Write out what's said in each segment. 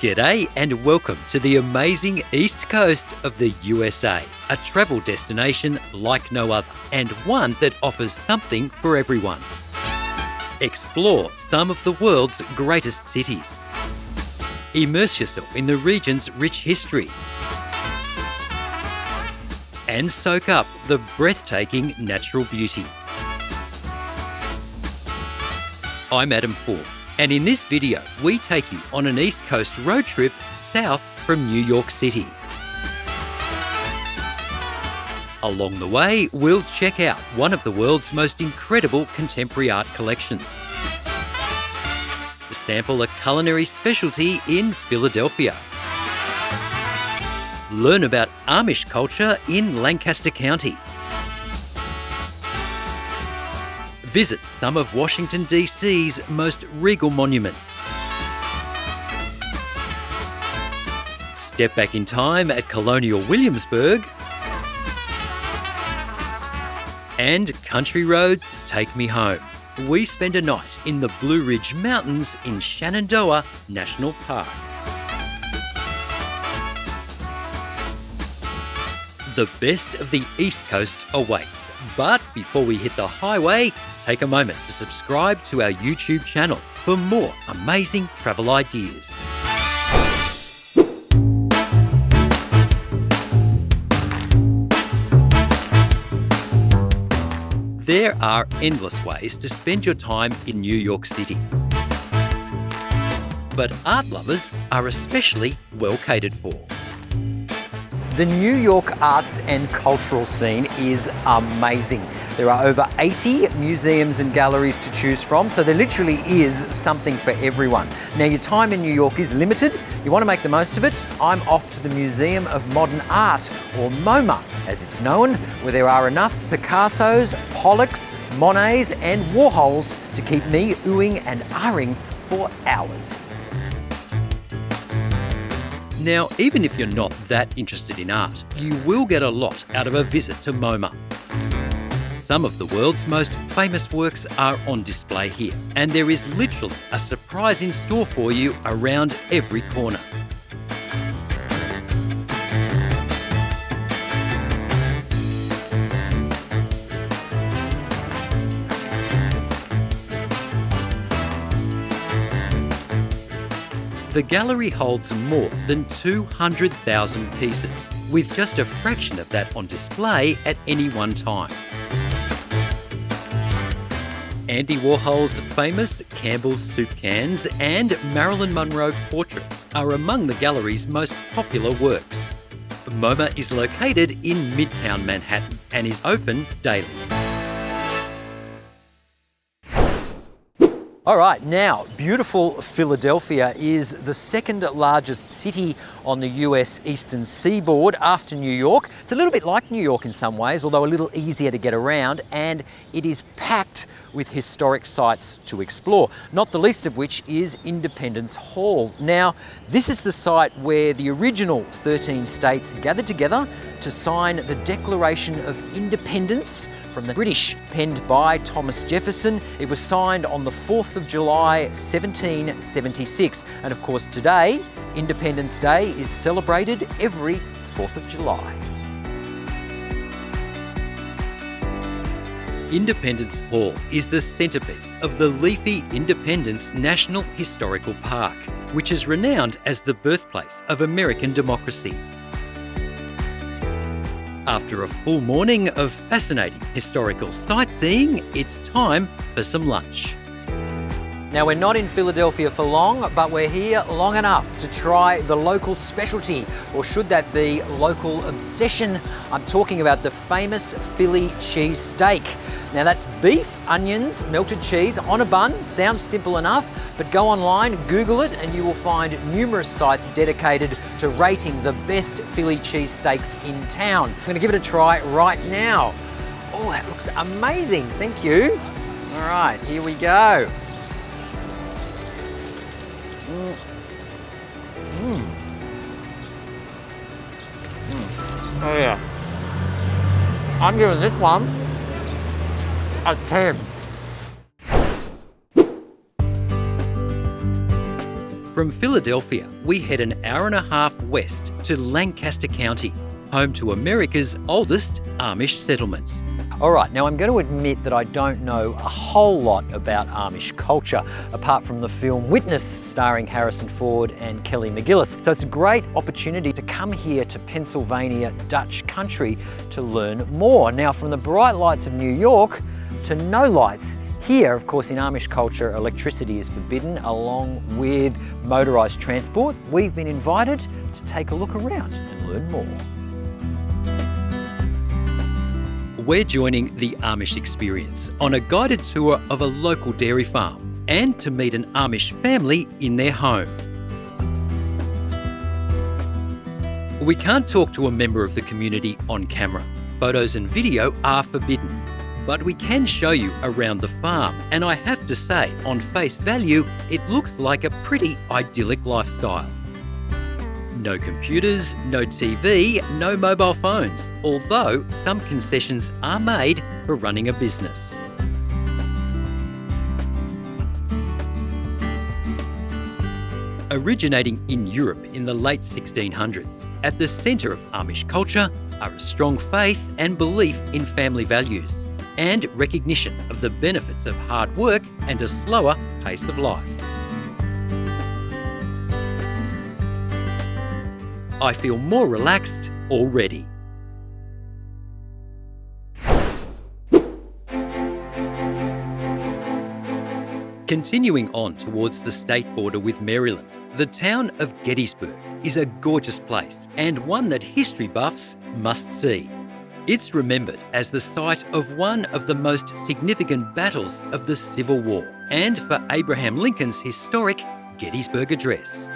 G'day and welcome to the amazing East Coast of the USA, a travel destination like no other and one that offers something for everyone. Explore some of the world's greatest cities. Immerse yourself in the region's rich history and soak up the breathtaking natural beauty. I'm Adam Ford, and in this video we take you on an East Coast road trip south from New York City. Along the way, we'll check out one of the world's most incredible contemporary art collections, sample a culinary specialty in Philadelphia, learn about Amish culture in Lancaster County, visit some of Washington DC's most regal monuments, step back in time at Colonial Williamsburg, and country roads take me home. We spend a night in the Blue Ridge Mountains in Shenandoah National Park. The best of the East Coast awaits. But before we hit the highway, take a moment to subscribe to our YouTube channel for more amazing travel ideas. There are endless ways to spend your time in New York City. But art lovers are especially well catered for. The New York arts and cultural scene is amazing. There are over 80 museums and galleries to choose from, so there literally is something for everyone. Now, your time in New York is limited. You want to make the most of it? I'm off to the Museum of Modern Art, or Moma, as it's known, where there are enough Picassos, Pollocks, Monets and Warhols to keep me oohing and ahhing for hours. Now, even if you're not that interested in art, you will get a lot out of a visit to Moma. Some of the world's most famous works are on display here, and there is literally a surprise in store for you around every corner. The gallery holds more than 200,000 pieces, with just a fraction of that on display at any one time. Andy Warhol's famous Campbell's soup cans and Marilyn Monroe portraits are among the gallery's most popular works. Moma is located in Midtown Manhattan and is open daily. All right, now, beautiful Philadelphia is the second largest city on the US eastern seaboard after New York. It's a little bit like New York in some ways, although a little easier to get around, and it is packed with historic sites to explore, not the least of which is Independence Hall. Now, this is the site where the original 13 states gathered together to sign the Declaration of Independence from the British, penned by Thomas Jefferson. It was signed on the 4th of July, 1776. And of course today, Independence Day is celebrated every 4th of July. Independence Hall is the centrepiece of the leafy Independence National Historical Park, which is renowned as the birthplace of American democracy. After a full morning of fascinating historical sightseeing, it's time for some lunch. Now, we're not in Philadelphia for long, but we're here long enough to try the local specialty, or should that be local obsession? I'm talking about the famous Philly cheese steak. Now, that's beef, onions, melted cheese on a bun. Sounds simple enough, but go online, Google it, and you will find numerous sites dedicated to rating the best Philly cheese steaks in town. I'm going to give it a try right now. Oh, that looks amazing. Thank you. All right, here we go. Oh yeah. I'm giving this one a 10. From Philadelphia, we head an hour and a half west to Lancaster County, home to America's oldest Amish settlement. All right, now I'm going to admit that I don't know a whole lot about Amish culture, apart from the film Witness, starring Harrison Ford and Kelly McGillis. So it's a great opportunity to come here to Pennsylvania Dutch country to learn more. Now, from the bright lights of New York to no lights, here, of course, in Amish culture, electricity is forbidden, along with motorised transport. We've been invited to take a look around and learn more. We're joining the Amish experience on a guided tour of a local dairy farm and to meet an Amish family in their home. We can't talk to a member of the community on camera. Photos and video are forbidden. But we can show you around the farm, and I have to say, on face value, it looks like a pretty idyllic lifestyle. No computers, no TV, no mobile phones, although some concessions are made for running a business. Originating in Europe in the late 1600s, at the centre of Amish culture are a strong faith and belief in family values, and recognition of the benefits of hard work and a slower pace of life. I feel more relaxed already. Continuing on towards the state border with Maryland, the town of Gettysburg is a gorgeous place and one that history buffs must see. It's remembered as the site of one of the most significant battles of the Civil War and for Abraham Lincoln's historic Gettysburg Address.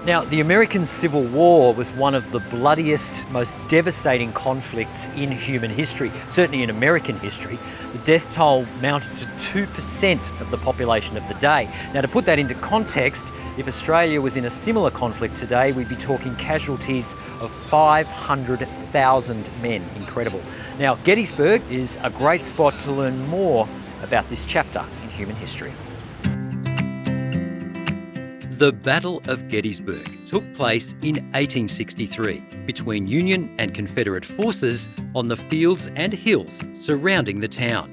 Now, the American Civil War was one of the bloodiest, most devastating conflicts in human history, certainly in American history. The death toll mounted to 2% of the population of the day. Now, to put that into context, if Australia was in a similar conflict today, we'd be talking casualties of 500,000 men. Incredible. Now, Gettysburg is a great spot to learn more about this chapter in human history. The Battle of Gettysburg took place in 1863 between Union and Confederate forces on the fields and hills surrounding the town.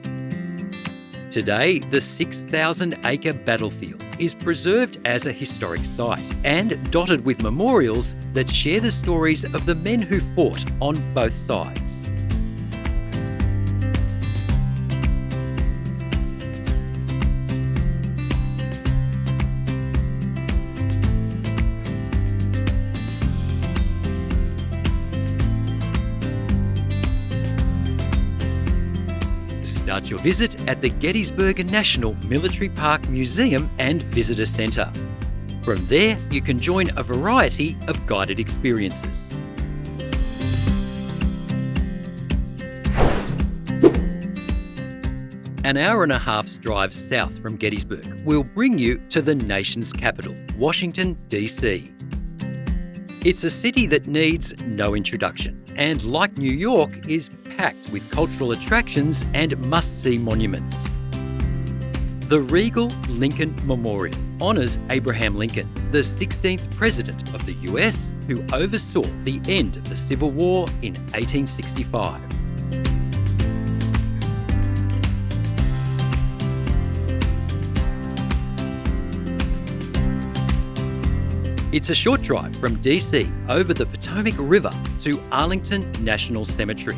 Today, the 6,000-acre battlefield is preserved as a historic site and dotted with memorials that share the stories of the men who fought on both sides. Start your visit at the Gettysburg National Military Park Museum and Visitor Centre. From there, you can join a variety of guided experiences. An hour and a half's drive south from Gettysburg will bring you to the nation's capital, Washington, D.C. It's a city that needs no introduction, and like New York, is packed with cultural attractions and must-see monuments. The Regal Lincoln Memorial honours Abraham Lincoln, the 16th President of the US, who oversaw the end of the Civil War in 1865. It's a short drive from DC over the Potomac River to Arlington National Cemetery,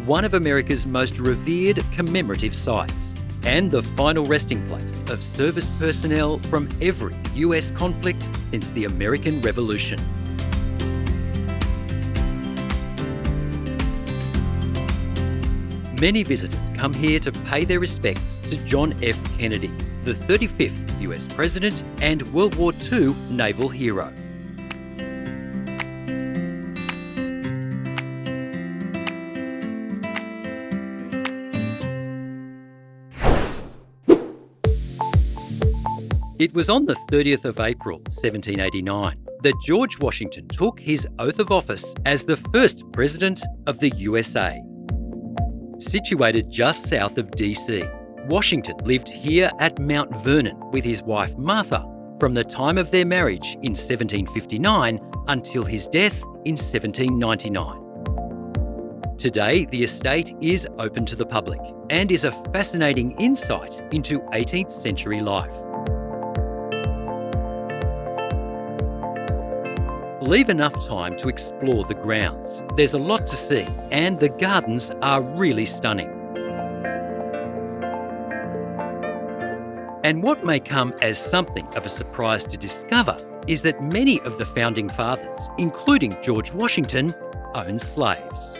one of America's most revered commemorative sites, and the final resting place of service personnel from every US conflict since the American Revolution. Many visitors come here to pay their respects to John F. Kennedy, the 35th US President and World War II naval hero. It was on the 30th of April, 1789, that George Washington took his oath of office as the first President of the USA. Situated just south of DC, Washington lived here at Mount Vernon with his wife Martha from the time of their marriage in 1759 until his death in 1799. Today, the estate is open to the public and is a fascinating insight into 18th century life. Leave enough time to explore the grounds. There's a lot to see, and the gardens are really stunning. And what may come as something of a surprise to discover is that many of the founding fathers, including George Washington, owned slaves.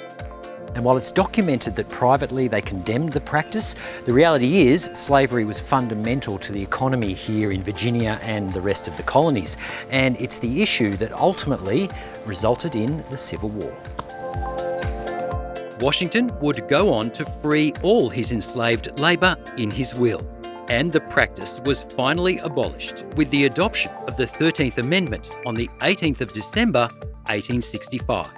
And while it's documented that privately they condemned the practice, the reality is slavery was fundamental to the economy here in Virginia and the rest of the colonies. And it's the issue that ultimately resulted in the Civil War. Washington would go on to free all his enslaved labour in his will, and the practice was finally abolished with the adoption of the 13th Amendment on the 18th of December, 1865.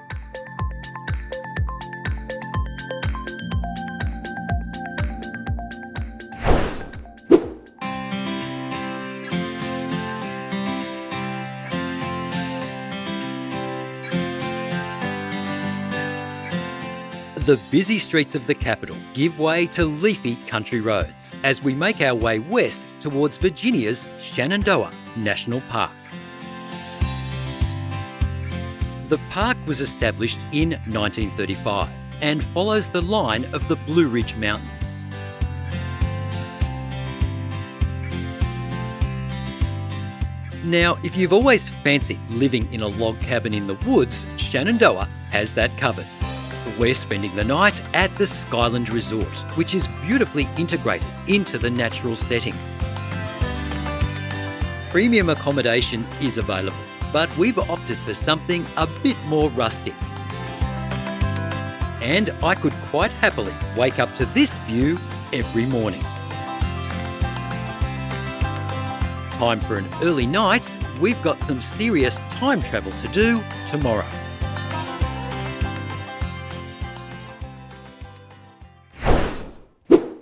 The busy streets of the capital give way to leafy country roads as we make our way west towards Virginia's Shenandoah National Park. The park was established in 1935 and follows the line of the Blue Ridge Mountains. Now, if you've always fancied living in a log cabin in the woods, Shenandoah has that covered. We're spending the night at the Skyland Resort, which is beautifully integrated into the natural setting. Premium accommodation is available, but we've opted for something a bit more rustic. And I could quite happily wake up to this view every morning. Time for an early night. We've got some serious time travel to do tomorrow.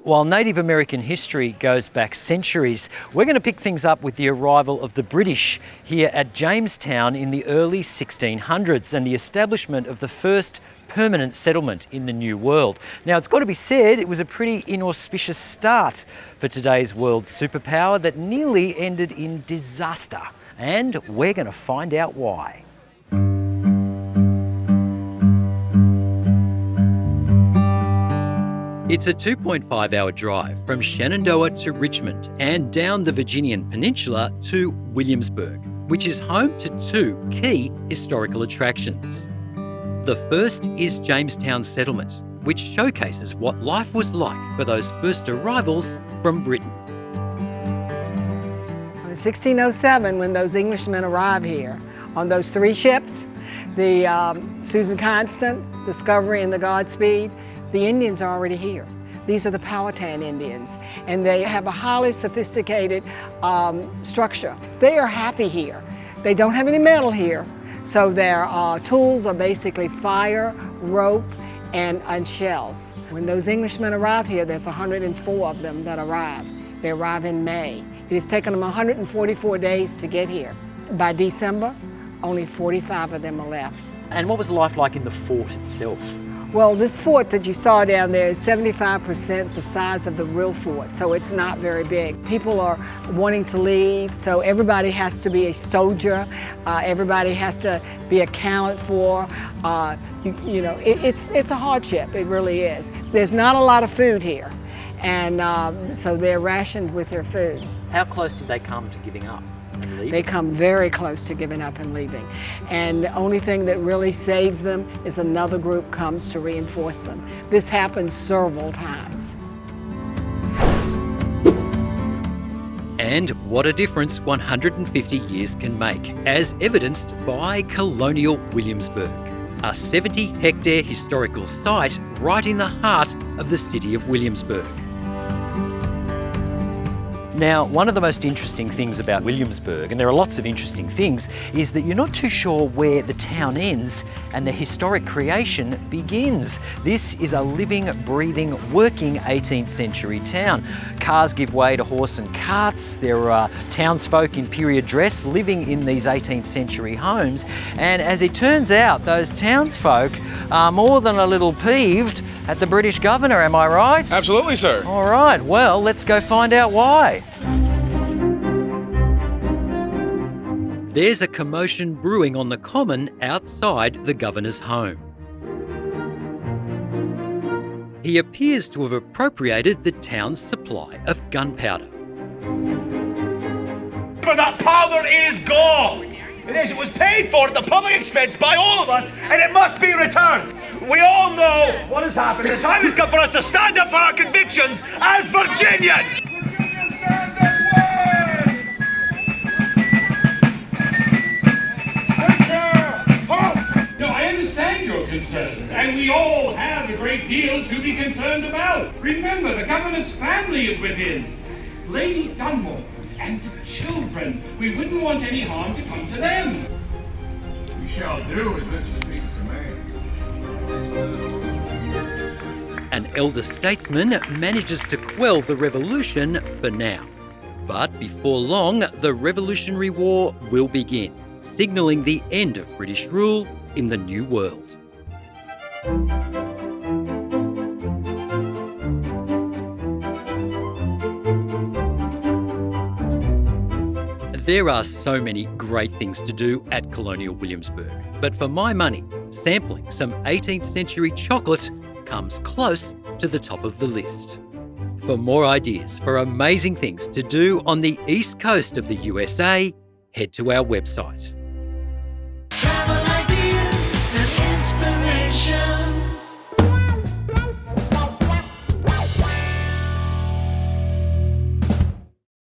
While Native American history goes back centuries, we're going to pick things up with the arrival of the British here at Jamestown in the early 1600s and the establishment of the first permanent settlement in the New World. Now, it's got to be said, it was a pretty inauspicious start for today's world superpower that nearly ended in disaster. And we're going to find out why. It's a 2.5-hour drive from Shenandoah to Richmond and down the Virginian Peninsula to Williamsburg, which is home to two key historical attractions. The first is Jamestown Settlement, which showcases what life was like for those first arrivals from Britain. In 1607, when those Englishmen arrived here on those three ships, the Susan Constant, Discovery, and the Godspeed, the Indians are already here. These are the Powhatan Indians, and they have a highly sophisticated structure. They are happy here. They don't have any metal here, so their tools are basically fire, rope, and shells. When those Englishmen arrive here, there's 104 of them that arrive. They arrive in May. It has taken them 144 days to get here. By December, only 45 of them are left. And what was life like in the fort itself? Well, this fort that you saw down there is 75% the size of the real fort, so it's not very big. People are wanting to leave, so everybody has to be a soldier. Everybody has to be accounted for. It's a hardship, it really is. There's not a lot of food here, and so they're rationed with their food. How close did they come to giving up and leaving? They come very close to giving up and leaving. And the only thing that really saves them is another group comes to reinforce them. This happens several times. And what a difference 150 years can make, as evidenced by Colonial Williamsburg, a 70-hectare historical site right in the heart of the city of Williamsburg. Now, one of the most interesting things about Williamsburg, and there are lots of interesting things, is that you're not too sure where the town ends and the historic creation begins. This is a living, breathing, working 18th century town. Cars give way to horse and carts. There are townsfolk in period dress living in these 18th century homes. And as it turns out, those townsfolk are more than a little peeved at the British governor, am I right? Absolutely, sir. All right, well, let's go find out why. There's a commotion brewing on the common outside the governor's home. He appears to have appropriated the town's supply of gunpowder. But that powder is gone. It is. It was paid for at the public expense by all of us, and it must be returned. We all know what has happened. The time has come for us to stand up for our convictions as Virginians. No, I understand your concerns, and we all have a great deal to be concerned about. Remember, the governor's family is within. Lady Dunmore and the children. We wouldn't want any harm to come to them. We shall do as Mr. Speaker commands. An elder statesman manages to quell the revolution for now. But before long, the Revolutionary War will begin, signalling the end of British rule in the New World. There are so many great things to do at Colonial Williamsburg, but for my money, sampling some 18th century chocolate comes close to the top of the list. For more ideas for amazing things to do on the east coast of the USA, head to our website.